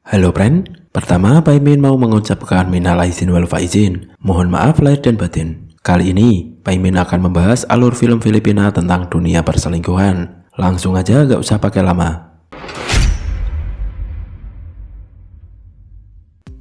Halo friend, pertama Pak Imin mau mengucapkan minal aizin wal faizin. Mohon maaf lahir dan batin. Kali ini Pak Imin akan membahas alur film Filipina tentang dunia perselingkuhan. Langsung aja gak usah pakai lama.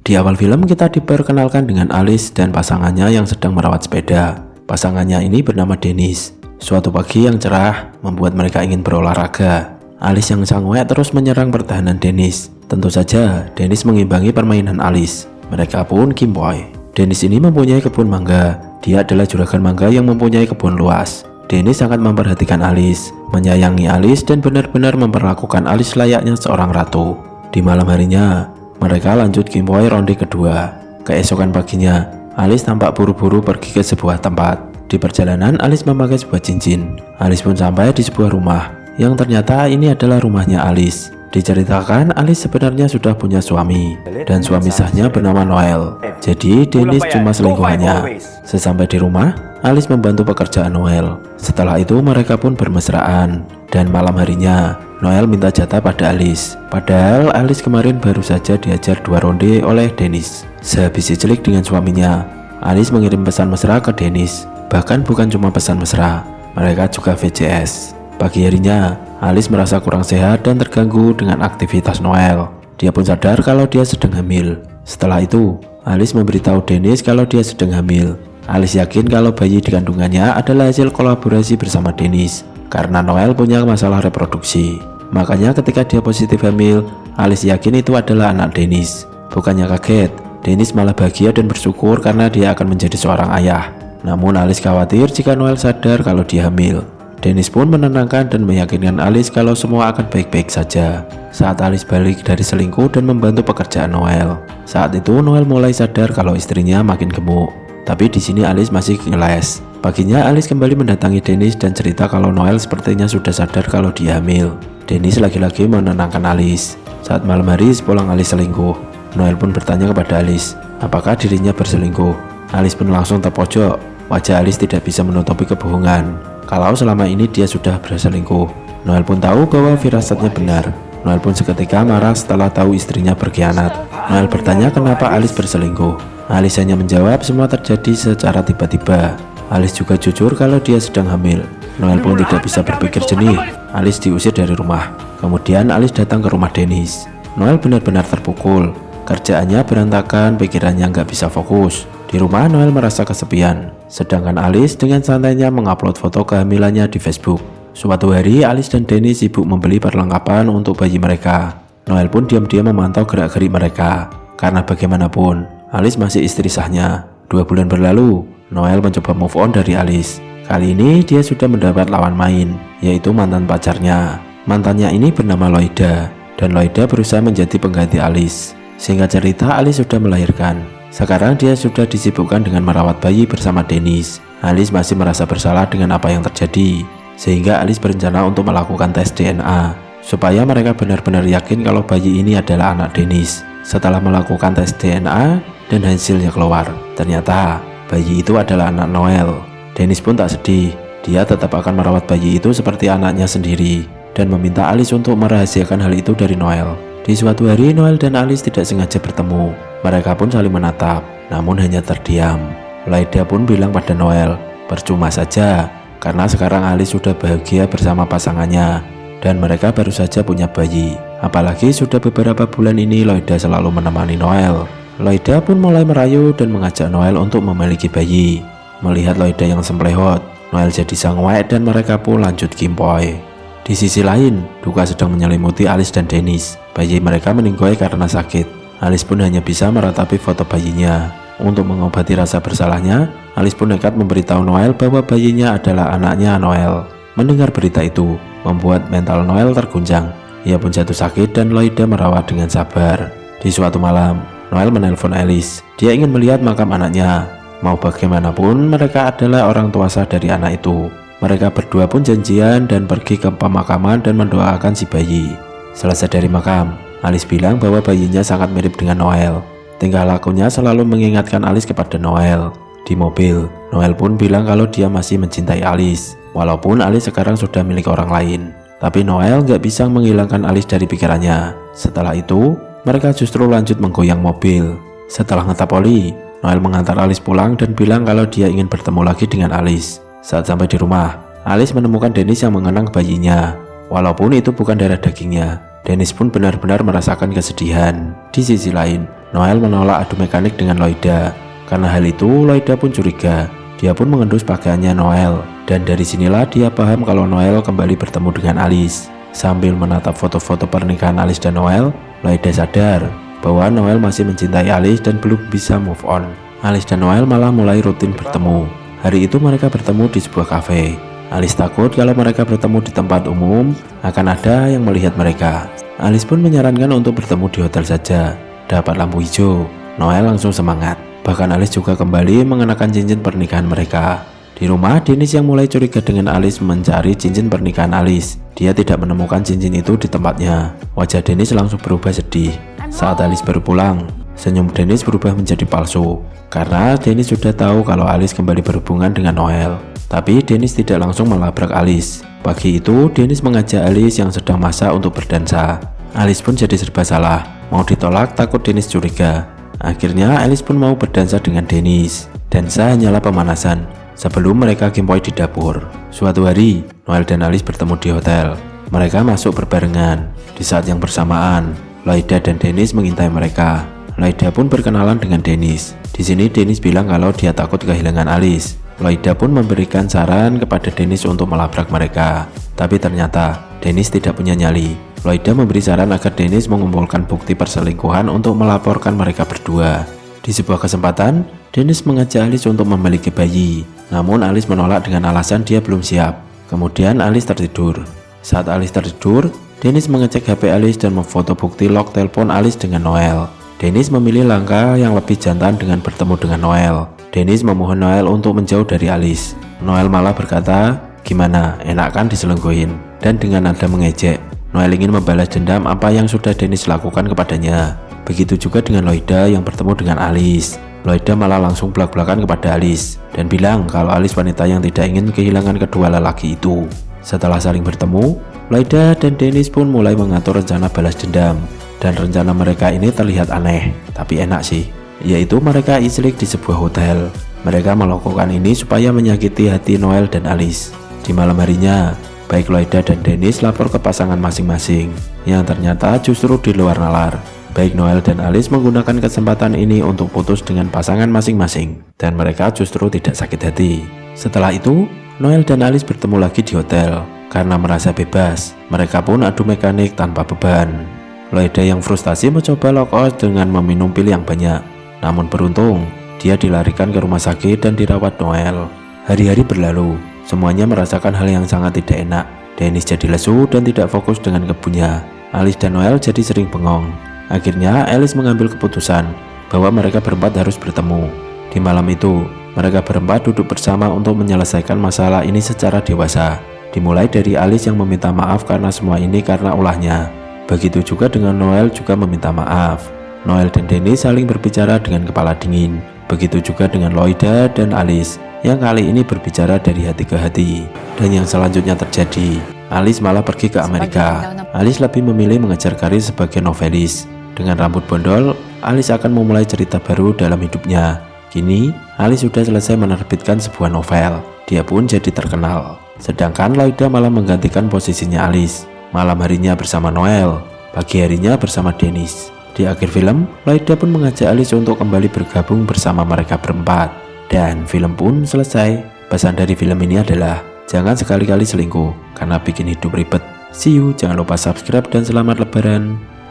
Di awal film kita diperkenalkan dengan Alice dan pasangannya yang sedang merawat sepeda. Pasangannya ini bernama Dennis. Suatu pagi yang cerah membuat mereka ingin berolahraga. Alice yang sangwek terus menyerang pertahanan Dennis. Tentu saja, Dennis mengimbangi permainan Alice. Mereka pun kimboy. Dennis ini mempunyai kebun mangga. Dia adalah juragan mangga yang mempunyai kebun luas. Dennis sangat memperhatikan Alice, menyayangi Alice dan benar-benar memperlakukan Alice layaknya seorang ratu. Di malam harinya, mereka lanjut kimboy ronde kedua. Keesokan paginya, Alice tampak buru-buru pergi ke sebuah tempat. Di perjalanan, Alice memakai sebuah cincin. Alice pun sampai di sebuah rumah, yang ternyata ini adalah rumahnya Alice. Diceritakan Alice sebenarnya sudah punya suami, dan suami sahnya bernama Noel. Jadi Dennis cuma selingkuhannya. Sesampai di rumah, Alice membantu pekerjaan Noel. Setelah itu mereka pun bermesraan. Dan malam harinya, Noel minta jatah pada Alice. Padahal Alice kemarin baru saja diajar 2 ronde oleh Dennis. Sehabis dicelik dengan suaminya, Alice mengirim pesan mesra ke Dennis. Bahkan bukan cuma pesan mesra, mereka juga VCS. Pagi harinya, Alice merasa kurang sehat dan terganggu dengan aktivitas Noel. Dia pun sadar kalau dia sedang hamil. Setelah itu, Alice memberitahu Dennis kalau dia sedang hamil. Alice yakin kalau bayi di kandungannya adalah hasil kolaborasi bersama Dennis, karena Noel punya masalah reproduksi. Makanya ketika dia positif hamil, Alice yakin itu adalah anak Dennis. Bukannya kaget, Dennis malah bahagia dan bersyukur karena dia akan menjadi seorang ayah. Namun Alice khawatir jika Noel sadar kalau dia hamil. Dennis pun menenangkan dan meyakinkan Alice kalau semua akan baik-baik saja. Saat Alice balik dari selingkuh dan membantu pekerjaan Noel, saat itu Noel mulai sadar kalau istrinya makin gemuk. Tapi di sini Alice masih ngeles. Paginya Alice kembali mendatangi Dennis dan cerita kalau Noel sepertinya sudah sadar kalau dia hamil. Dennis lagi-lagi menenangkan Alice. Saat malam hari sepulang Alice selingkuh, Noel pun bertanya kepada Alice, apakah dirinya berselingkuh. Alice pun langsung terpojok. Wajah Alice tidak bisa menutupi kebohongan kalau selama ini dia sudah berselingkuh. Noel pun tahu bahwa firasatnya benar. Noel pun seketika marah setelah tahu istrinya berkhianat. Noel bertanya kenapa Alice berselingkuh. Alice hanya menjawab semua terjadi secara tiba-tiba. Alice juga jujur kalau dia sedang hamil. Noel pun tidak bisa berpikir jernih. Alice diusir dari rumah. Kemudian Alice datang ke rumah Dennis. Noel benar-benar terpukul. Kerjaannya berantakan, pikirannya nggak bisa fokus. Di rumah Noel merasa kesepian, sedangkan Alice dengan santainya mengupload foto kehamilannya di Facebook. Suatu hari Alice dan Dennis sibuk membeli perlengkapan untuk bayi mereka. Noel pun diam-diam memantau gerak-gerik mereka, karena bagaimanapun Alice masih istri sahnya. 2 bulan berlalu, Noel mencoba move on dari Alice. Kali ini dia sudah mendapat lawan main, yaitu mantan pacarnya. Mantannya ini bernama Loida, dan Loida berusaha menjadi pengganti Alice. Singkat cerita, Alice sudah melahirkan. Sekarang dia sudah disibukkan dengan merawat bayi bersama Dennis. Alice masih merasa bersalah dengan apa yang terjadi, sehingga Alice berencana untuk melakukan tes DNA, supaya mereka benar-benar yakin kalau bayi ini adalah anak Dennis. Setelah melakukan tes DNA dan hasilnya keluar, ternyata bayi itu adalah anak Noel. Dennis pun tak sedih, dia tetap akan merawat bayi itu seperti anaknya sendiri, dan meminta Alice untuk merahasiakan hal itu dari Noel. Di suatu hari, Noel dan Alice tidak sengaja bertemu. Mereka pun saling menatap, namun hanya terdiam. Loida pun bilang pada Noel, percuma saja, karena sekarang Alice sudah bahagia bersama pasangannya, dan mereka baru saja punya bayi. Apalagi sudah beberapa bulan ini Loida selalu menemani Noel. Loida pun mulai merayu dan mengajak Noel untuk memiliki bayi. Melihat Loida yang semplehot, Noel jadi sangwek dan mereka pun lanjut kimpoy. Di sisi lain, duka sedang menyelimuti Alice dan Dennis. Bayi mereka meninggoy karena sakit. Alice pun hanya bisa meratapi foto bayinya. Untuk mengobati rasa bersalahnya, Alice pun nekat memberitahu Noel bahwa bayinya adalah anaknya Noel. Mendengar berita itu, membuat mental Noel terguncang. Ia pun jatuh sakit dan Loida merawat dengan sabar. Di suatu malam, Noel menelpon Alice. Dia ingin melihat makam anaknya. Mau bagaimanapun, mereka adalah orang tua sah dari anak itu. Mereka berdua pun janjian dan pergi ke pemakaman dan mendoakan si bayi. Selesai dari makam, Alice bilang bahwa bayinya sangat mirip dengan Noel. Tingkah lakunya selalu mengingatkan Alice kepada Noel. Di mobil, Noel pun bilang kalau dia masih mencintai Alice, walaupun Alice sekarang sudah milik orang lain. Tapi Noel gak bisa menghilangkan Alice dari pikirannya. Setelah itu, mereka justru lanjut menggoyang mobil. Setelah ngetap oli, Noel mengantar Alice pulang dan bilang kalau dia ingin bertemu lagi dengan Alice. Saat sampai di rumah, Alice menemukan Dennis yang mengenang bayinya. Walaupun itu bukan darah dagingnya, Dennis pun benar-benar merasakan kesedihan. Di sisi lain, Noel menolak adu mekanik dengan Loida. Karena hal itu, Loida pun curiga. Dia pun mengendus pakaiannya Noel, dan dari sinilah dia paham kalau Noel kembali bertemu dengan Alice. Sambil menatap foto-foto pernikahan Alice dan Noel, Loida sadar bahwa Noel masih mencintai Alice dan belum bisa move on. Alice dan Noel malah mulai rutin bertemu. Hari itu mereka bertemu di sebuah kafe. Alice takut kalau mereka bertemu di tempat umum akan ada yang melihat mereka. Alice pun menyarankan untuk bertemu di hotel saja. Dapat lampu hijau, Noel langsung semangat. Bahkan Alice juga kembali mengenakan cincin pernikahan mereka. Di rumah, Dennis yang mulai curiga dengan Alice mencari cincin pernikahan Alice. Dia tidak menemukan cincin itu di tempatnya. Wajah Dennis langsung berubah sedih. Saat Alice baru pulang, senyum Dennis berubah menjadi palsu. Karena Dennis sudah tahu kalau Alice kembali berhubungan dengan Noel. Tapi Dennis tidak langsung melabrak Alice. Pagi itu, Dennis mengajak Alice yang sedang masak untuk berdansa. Alice pun jadi serba salah. Mau ditolak takut Dennis curiga. Akhirnya Alice pun mau berdansa dengan Dennis. Dansa hanyalah pemanasan sebelum mereka giveaway di dapur. Suatu hari, Noel dan Alice bertemu di hotel. Mereka masuk berbarengan. Di saat yang bersamaan, Loida dan Dennis mengintai mereka. Loida pun berkenalan dengan Dennis. Di sini Dennis bilang kalau dia takut kehilangan Alice. Loida pun memberikan saran kepada Dennis untuk melabrak mereka. Tapi ternyata Dennis tidak punya nyali. Loida memberi saran agar Dennis mengumpulkan bukti perselingkuhan untuk melaporkan mereka berdua. Di sebuah kesempatan, Dennis mengajak Alice untuk memiliki bayi. Namun Alice menolak dengan alasan dia belum siap. Kemudian Alice tertidur. Saat Alice tertidur, Dennis mengecek HP Alice dan memfoto bukti log telepon Alice dengan Noel. Dennis memilih langkah yang lebih jantan dengan bertemu dengan Noel. Dennis memohon Noel untuk menjauh dari Alice. Noel malah berkata, "Gimana, enak kan diselingkuhin?" Dan dengan nada mengejek, Noel ingin membalas dendam apa yang sudah Dennis lakukan kepadanya. Begitu juga dengan Loida yang bertemu dengan Alice. Loida malah langsung belak-belakan kepada Alice dan bilang kalau Alice wanita yang tidak ingin kehilangan kedua lelaki itu. Setelah saling bertemu, Loida dan Dennis pun mulai mengatur rencana balas dendam. Dan rencana mereka ini terlihat aneh, tapi enak sih. Yaitu mereka islik di sebuah hotel. Mereka melakukan ini supaya menyakiti hati Noel dan Alice. Di malam harinya, baik Loida dan Dennis lapor ke pasangan masing-masing, yang ternyata justru di luar nalar. Baik Noel dan Alice menggunakan kesempatan ini untuk putus dengan pasangan masing-masing, dan mereka justru tidak sakit hati. Setelah itu, Noel dan Alice bertemu lagi di hotel. Karena merasa bebas, mereka pun adu mekanik tanpa beban. Loida yang frustasi mencoba lockout dengan meminum pil yang banyak. Namun beruntung, dia dilarikan ke rumah sakit dan dirawat Noel. Hari-hari berlalu. Semuanya merasakan hal yang sangat tidak enak. Dennis jadi lesu dan tidak fokus dengan kebunnya. Alice dan Noel jadi sering bengong. Akhirnya Alice mengambil keputusan bahwa mereka berempat harus bertemu. Di malam itu, mereka berempat duduk bersama untuk menyelesaikan masalah ini secara dewasa. Dimulai dari Alice yang meminta maaf karena semua ini karena ulahnya. Begitu juga dengan Noel juga meminta maaf. Noel dan Dennis saling berbicara dengan kepala dingin. Begitu juga dengan Loida dan Alice yang kali ini berbicara dari hati ke hati. Dan yang selanjutnya terjadi, Alice malah pergi ke Amerika. Alice lebih memilih mengejar karir sebagai novelis. Dengan rambut bondol, Alice akan memulai cerita baru dalam hidupnya. Kini, Alice sudah selesai menerbitkan sebuah novel. Dia pun jadi terkenal. Sedangkan Loida malah menggantikan posisinya Alice. Malam harinya bersama Noel, pagi harinya bersama Dennis. Di akhir film, Loida pun mengajak Alice untuk kembali bergabung bersama mereka berempat. Dan film pun selesai. Pesan dari film ini adalah, jangan sekali-kali selingkuh, karena bikin hidup ribet. See you, jangan lupa subscribe dan selamat lebaran.